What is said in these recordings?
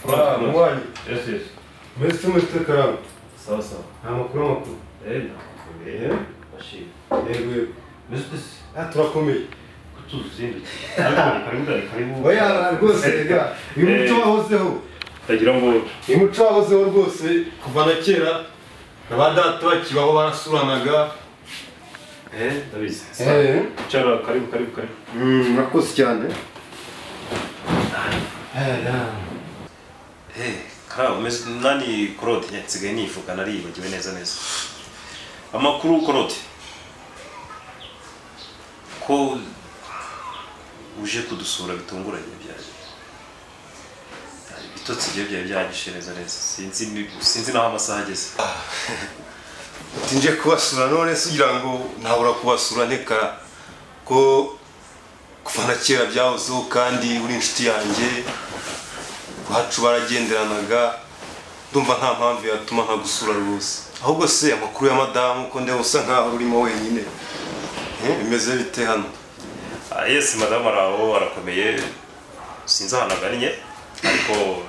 Mwani. Yes, yes. Mr. Karam. Sawa sawa. Amakuru. Bashir. Yego. Mr. Turakomeye. Kutuzindutse. Karibu. Oya rwose rega. Uyu muco wahozeho. Tagira ngo Uyu muco wahozeho rwose kuva na kera. Abadata bakibaho barasuranaga. ndabizi. Cara Karibu. murakoze cyane. Kara umeze nani Claude nsigaye nifuka naribagiwe neza. Amakuru Claude. Ko uje kudusura bitunguranye byaje. Bitotsi bye byagishe neza. Sinzi naho amasaha ageze. Tinje kubasura none sugira ngo ntabura kubasura nteka ko kuva na kera byahozeho kandi uri inshuti yanjye. Wacu baragenderanaga ndumva nta mpamvu yatuma nkagusura rwose. Ahubwo se amakuru ya madamu ko ndeba usa nkaho urimo wenyine. Bimeze bite hano? Yes madame araho arakomeye. Sinzi ahanaganye ariko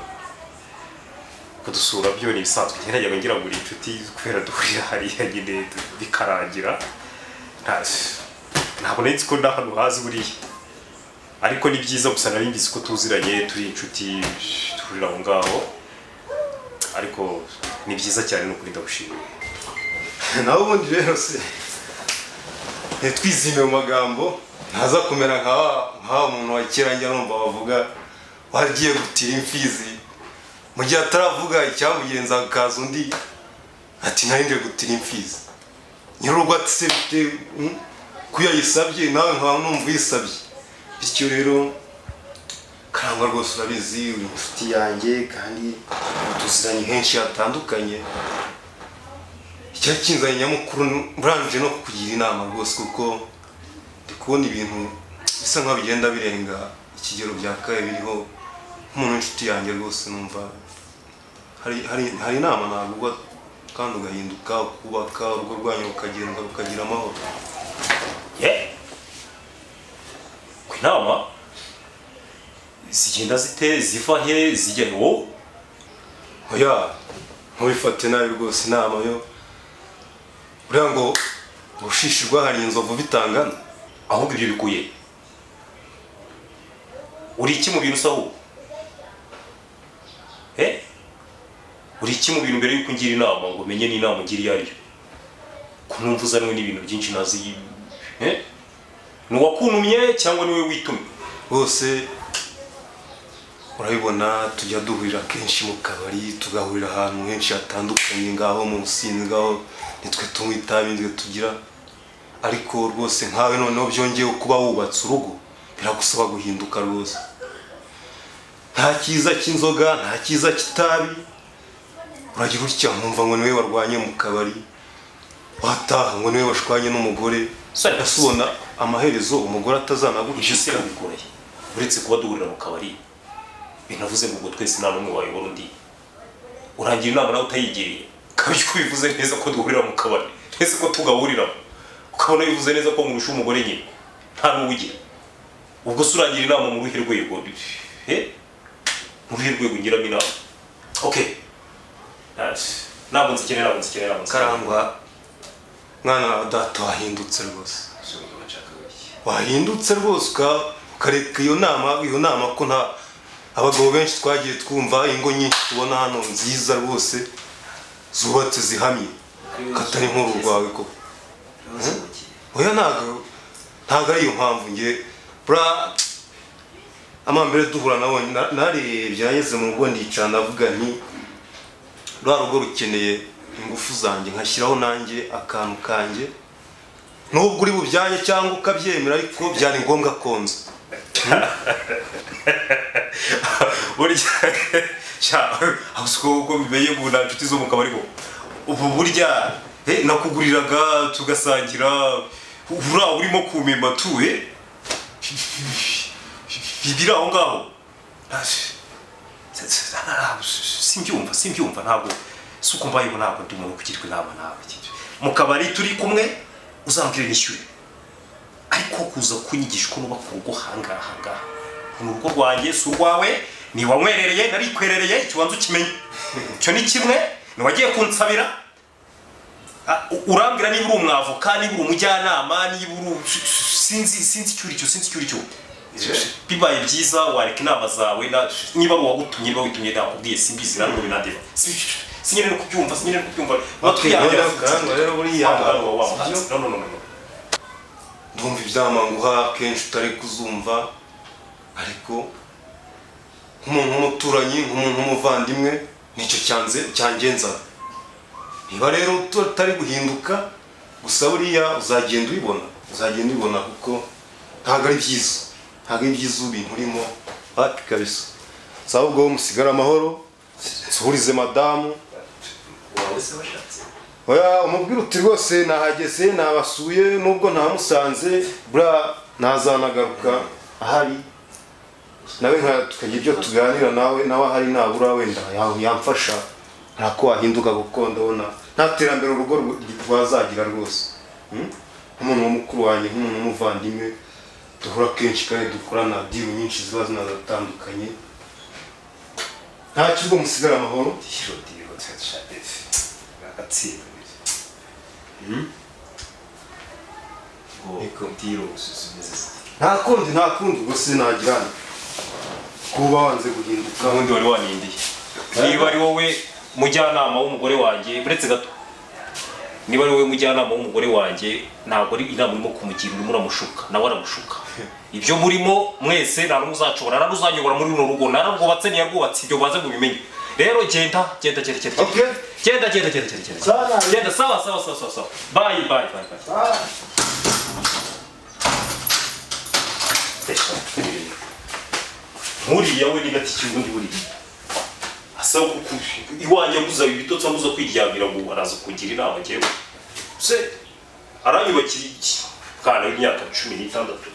kudusura byo ni bisanzwe. Ngerageza ngira ngo inshuti kwera duhurira hariya nyine bikarangira. Ntabwo nzi ko ndahano hazi buriya. Ariko ni byiza gusa nari ngize ko tuziranye turi inshuti turira aho ngaho. Ariko ni byiza cyane no kuri ndagushimira. Naho ubundi rero se twizime mu magambo ntaza kumera nka umuntu wa kera njya numva bavuga wagiye gutira imfizi mu gihe ataravuga icyamugenza akaza undi ati ntarinde gutira imfizi. Nyir'urugo ati se bite kuyayisabye nawe nkaba numva uyisabye. Bityo rero Karangwa rwose urabizi uri inshuti yanjye kandi tuziranye henshi hatandukanye. Icyakinzanye nyamukuru murangije no kukugira inama rwose kuko ndi kubona ibintu bisa nkaho bigenda birenga ikigero byakaye biriho nk'umuntu w'inshuti yanjye rwose numva hari inama nagurwa kandi ugahinduka ukubaka urugo rwanyu rukagenda rukagira amahoro. Inama zigenda zite ziva he zijya wo? Oya ntubifate nabi rwose inama yo uriya ngo ushishirwa hari inzovu bitangana. Ahubwo ibyo bikuye uri iki mu bintu usaho? Uri iki mu bintu mbere yuko ngira inama ngo menye n'inama ngira iyo ariyo? Kunumva uzanwe n'ibintu byinshi nazi. Nuwakunumye cyangwa niwe witumye? Bose urabibona tujya duhurira kenshi mu kabari tugahurira ahantu henshi hatandukanye ngaho mu Businzi ngaho nitwe tunywa itabi ndwe tugira. Ariko rwose nkawe noneho byongeye kuba wubatse urugo biragusaba guhinduka rwose. Nta cyiza cy'inzoga nta cyiza cy'itabi. Uragira utya nkumva ngo niwe warwanye mu kabari wataha ngo niwe washwanye n'umugore. Asubona amaherezo umugore atazanagucika. Uretse kuba duhurira mu kabari binavuze ngo twese nta n'umwe wayobora undi. Urangira inama nawe utayigereye kabyo bivuze neza ko duhurira mu kabari twese ko tugahurira ukabona bivuze neza ko murusha umugore nyine nta n'uwigira. Ubwo se urangira inama mu ruhe rwego? Mu ruhe rwego ngiramo inama? Okay, ntabwo nzikenera Karangwa mwana wa data wahindutse rwose. Wahindutse rwose ukareka iyo nama ko nta abagabo benshi twagiye twumva ingo nyinshi tubona hano nziza rwose zubatse zihamye katari nk'uru rwawe koko. Oya ntago ari iyo mpamvu nge amambere duhura nawe narebye yageze mu rugo ndicara ndavuga nti rwa rugo rukeneye ingufu zanjye nkashyiraho nanjye akantu kanjye nubwo uri bubyanye cyangwa ukabyemera ariko byari ngombwa konza. Burya ahubwo uko bimeye mu nshuti zo mu kabari ko ubu burya nakuguriraga tugasangira urimo kumema tuwe bibira aho ngaho. Simbyumva ntabwo suko mbayeho ntabwo ndi mu kugirwa inama nawe. Mu kabari turi kumwe uzambwire nishyure ariko kuza kunyigisha uko nuba ku rugo hangaha mu rugo rwanjye si urwawe ni wanywerereye narikwerereye ikibanza ukimenye cyo ni kimwe ni wagiye kunsabira urambwira niba uri umwavoka niba uri umujyanama niba uri sinzi cyuri bibaye byiza wareka inama zawe niba ari uwagutumye niba witumye nakubwiye simbizi ntabwo binadeba sinyine no kubyumva rero buriya ndumva ibyamanguha kenshi utari kuzumva ariko nk'umuntu w'umuturanyi nk'umuntu w'umuvandimwe nicyo cyangenza niba rero utari guhinduka gusa buriya uzagenda ubibona kuko ntabwo ari byiza ibintu urimo hafi kabisa ahubwo musigara amahoro nsuhurize madamu wawe se washatse oya umubwira uti rwose nahageze nabasuye nubwo ntamusanze bura nazanagaruka ahari nawe tukagira ibyo tuganira nawe ahari nabura wenda yamfasha ntako wahinduka kuko ndabona nta terambere urugo rwazagira rwose nk'umuntu w'umukuru wanjye nk'umuntu w'umuvandimwe duhura kenshi kandi dukorana diru nyinshi ziba zinatandukanye nta kigo musigara amahoro nta kundi gusa nagirana kuba wanze guhinduka ubundi wari wanindiye niba ari wowe mujyanama w'umugore wanjye buretse gato niba ari wowe mujyanama w'umugore wanjye ntabwo ari inama urimo kumugira urimo uramushuka nawe aramushuka ibyo murimo mwese nta n'umwe uzacobora nta n'uzanyobora muri runo rugo nararwubatse ntiyarwubatse ibyo baze mubimenye rero genda sawa bye nkuriya we nigati cy'ubundi buriya asaba iwanjye mbuza ibitotsi mbuza kwiryamira ngo araza kugira inama ngewe se aranyubakira iki kana w'imyaka 16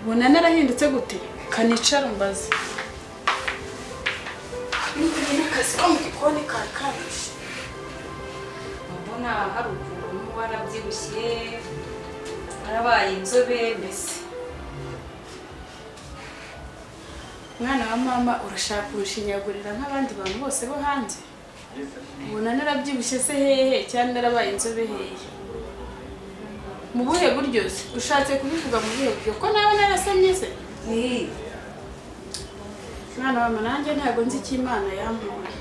Ubona narahindutse gute kanicara mbaze ni akazi ko mu gikoni kakabije mbona hari ukuntu warabyibushye warabaye inzobe mbese mwana wa mama urashaka kurushinyagurira nk'abandi bantu bose bo hanze ubona narabyibushye se hehe cyane narabaye inzobe hehe mu buhe buryo se ushatse kubivuga mu buhe buryo ko nawe narasamye se mwana wa mama nanjye ntabwo nzi icyo Imana yampaye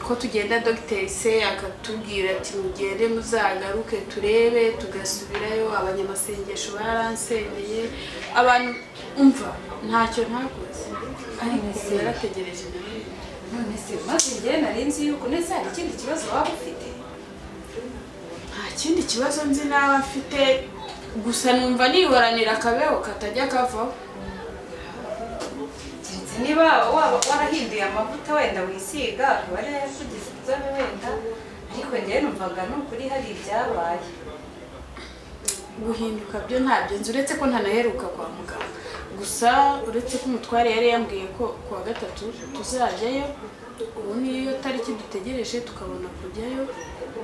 ko tugenda dogiteri se akatubwira ati mugende muzagaruke turebe tugasubirayo abanyamasengesho baransengeye abantu umva ntacyo ntakoze ariko narategereje none se maze njye nari nzi yuko nese hari ikindi kibazo waba ufite nta kindi kibazo nzi naba mfite gusa numva nihoranira akabeho katajya kavaho niba waba warahinduye amavuta wenda wisiga wari kugize inzobe wenda ariko njyewe numvaga n'ukuri hari ibyabaye guhinduka byo ntabyo nzi uretse ko ntanaheruka kwa muganga gusa uretse ko umutware yari yambwiye ko kuwa gatatu tuzajyayo ubu niyo tariki dutegereje tukabona kujyayo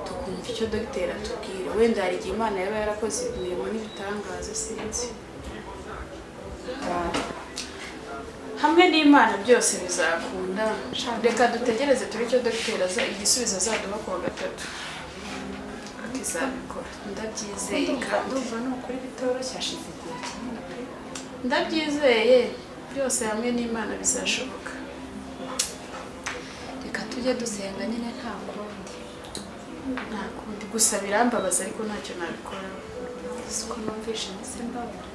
tukumva icyo dogiteri atubwira wenda hari igihe Imana yaba yarakoze imirimo n'ibitangaza sinzi hamwe n'Imana byose bizakunda reka dutegereze turi icyo dogiteri igisubizo azaduha kuwa gatatu akizabikora ndabyizeye kandi ndumva ni ukuri bitoroshye hashize igihe kinini pe ndabyizeye byose hamwe n'Imana bizashoboka reka tujye dusenga nyine nta kundi gusa birambabaza ariko ntacyo nabikora siko numvishe ndetse mbabara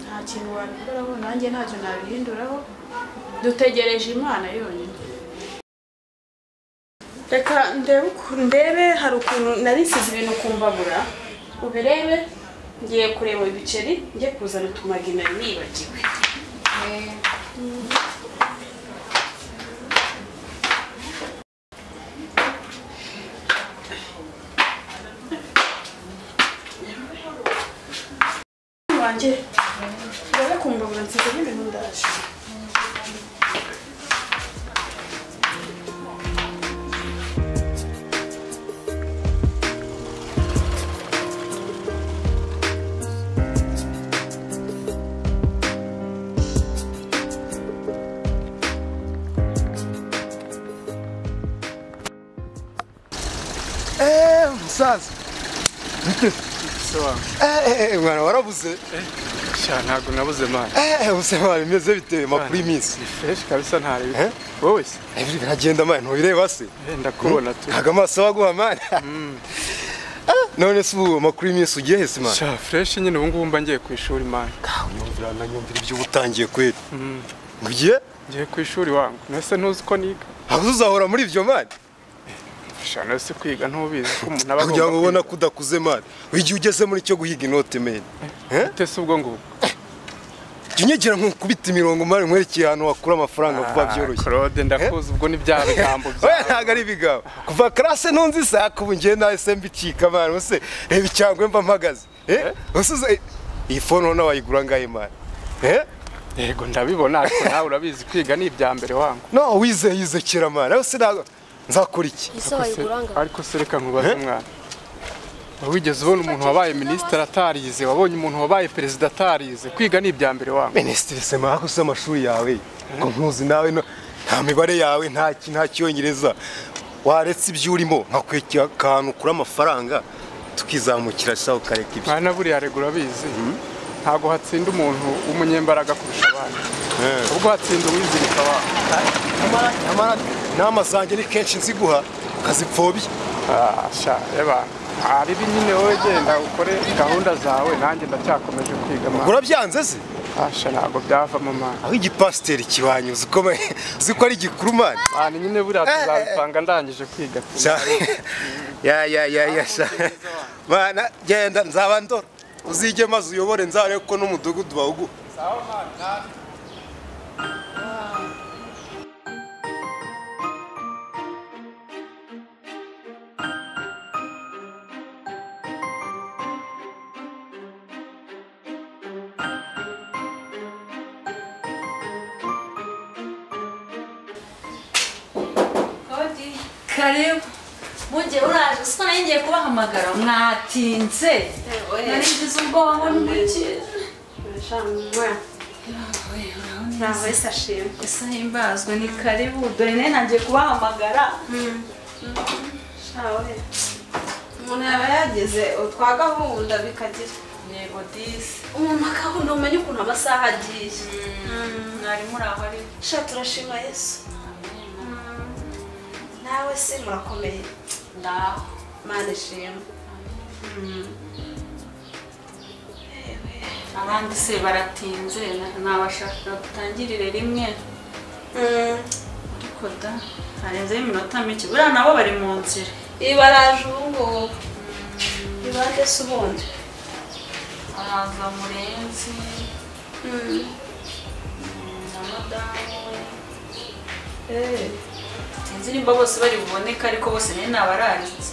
nta kintu wabikoraho nanjye ntacyo nabihinduraho dutegereje Imana yonyine reka ndebe hari ukuntu narisize ibintu kumbabura ubirebe ngiye kureba ibiceri njye kuzana utumagi nari nibagiwe wanjye urebe kumbabura nsize n'ibintu ndaje musaza mwana warabuze ntabwo nabuze mani ubuse mwana bimeze bite makuru y'iminsi ni fresh kabisa ntari wowe se biragenda mani ntubireba se ndakubona tu ntabwo amaso waguha mani none se ubu makuru y'iminsi ugiye hese mani fresh nyine ubu ngubu mba ngiye ku ishuri mani nyumvira ibyo uba utangiye kweri ugiye ngiye ku ishuri wangu nese ntuzi ko niga ntabwo uzahora muri ibyo mani shana se kwiga ntubizi ko umuntu aba kugira ngo ubona ko udakuze mani igihe ugeze muri cyo guhiga inote meni utese ubwo ngubwo jya unyegera nk'ukubita imirongo mani nkwerekeye ahantu wakura amafaranga vuba byoroshye Claude ndakuzi ubwo ni bya bigambo byawe ntabwo ari ibigambo kuva karase ntunzi saka ubu ngiye nahise mbicika mani use reba icyangwe mba mpagaze usuze iyi fone ubona wayigura ngahe mani yego ndabibona ariko nawe urabizi kwiga ni ibya mbere wangu no wize kera mani aho se nzakora iki ariko se reka nkubaze mwana wigeze ubona umuntu wabaye minisitiri atarize wabonye umuntu wabaye perezida atarize kwiga ni ibya mbere wangu minisitiri se mako se amashuri yawe ngo ntuzi nawe nta mibare yawe nta cyongereza waretse ibyo urimo nkakwekera akantu kuri amafaranga tukizamukira sawa ukareka ibyo mwana buriya rego urabizi ntabwo hatsinda umuntu w'umunyembaraga kurusha abandi ubwo hatsinda uwizirika nyamara inama zanjye ni kenshi nziguha ukazipfobya reba hari nyine wowe genda ukore gahunda zawe nanjye ndacyakomeje kwiga mwana urabyanze se ntabwo byavamo mwana aho igipasiteri kibanye uzi ko ari igikuru mani mwana nyine buriya tuzabipanga ndangije kwiga mwana genda nzaba ndora uzige maze uyobore nzarebe ko n'umudugudu bawuguha karibu mujye uraje gusa nayo ngiye kubahamagara mwatinze narigize ubwoba ngo nkurikije ntawe se ashimwe ese himbazwe ni karibu dore nayo nagiye kubahamagara shawe umuntu yaba yageze utwa gahunda bikagira yego disi umuntu akabona umenye ukuntu amasaha agiye mwari muri aho ari sha turashima Yesu nawe se murakomeye ndaho Mana ishimwe abandi se baratinze nabashaka dutangirire rimwe ariko da harenzeho iminota mike buriya nabo bari mu nzira ibaraje ubu ngubu ibande se ubundi araza murenzi na madamu we sinzi nimba bose bari buboneka ariko bose nyine nabararitse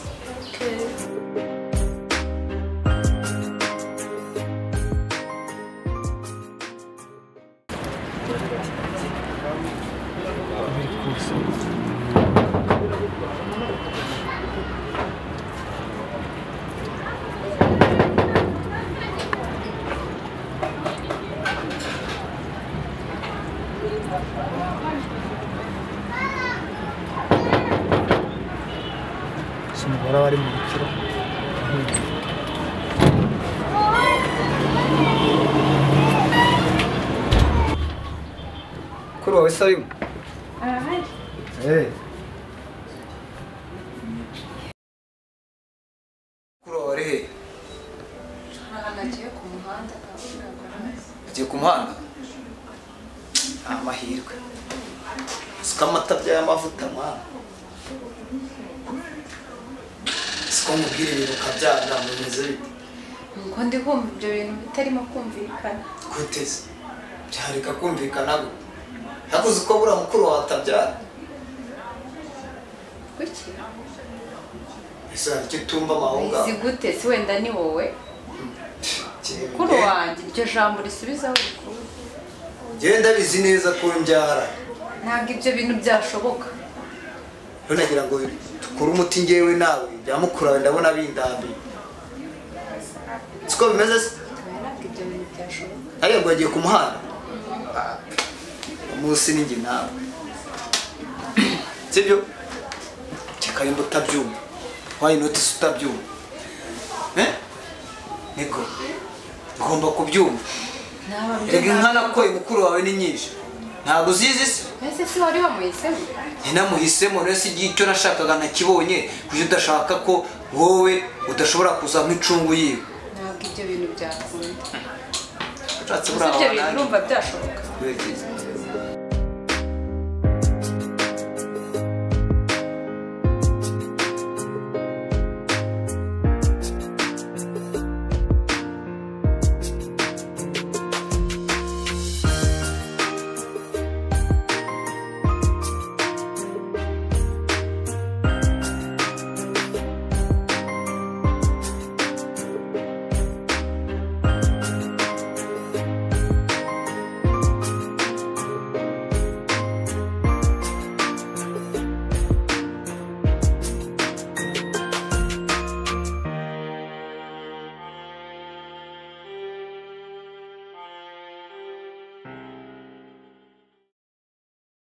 umugore aba ari mu rukiro. Kuri wowe se arimo? arahari. Kuri wowe ari he? ahantu agiye ku muhanda Agiye ku muhanda? Amahirwe. Siko amata by'amavuta mwana. Siko mubwira ibintu ukabyanga mumeze bite? ngo ndi kumva ibyo bintu bitarimo kumvikana. Guteze. Byareka kumvikana gute? Yakuze uko buriya mukuru wawe atabyara. Kuki? Ese hari icyo utumva mahunga? Uzi gute si wenda ni wowe? Mukuru wanjye iryo jambo risubizaho rikuru. Genda bizi neza ko mbyara. Ntabwo ibyo bintu byashoboka. Rero nagira ngo tukure umuti ngewe nawe byamukurawe ndabona bindambi. Siko bimeze se? Ntabwo ibyo bintu byashoboka. Ariya ngo agiye ku muhanda. Umunsi ninjye nawe. Sibyo? Kikarimba utabyumva. Why not utabyumva? Niko. Ugomba kubyumva. Rega inka nakoye mukuru wawe ni nyinshi. Ntabwo uzizi se? Ese si wari wamuhisemo? Namuhisemo rero si icyo nashakaga nakibonye kuko udashaka ko wowe udashobora kuza nk'icungu yiwe. Ntabwo ibyo bintu byakunda. Ushatse Ibyo bintu urumva byashoboka. Wegeze.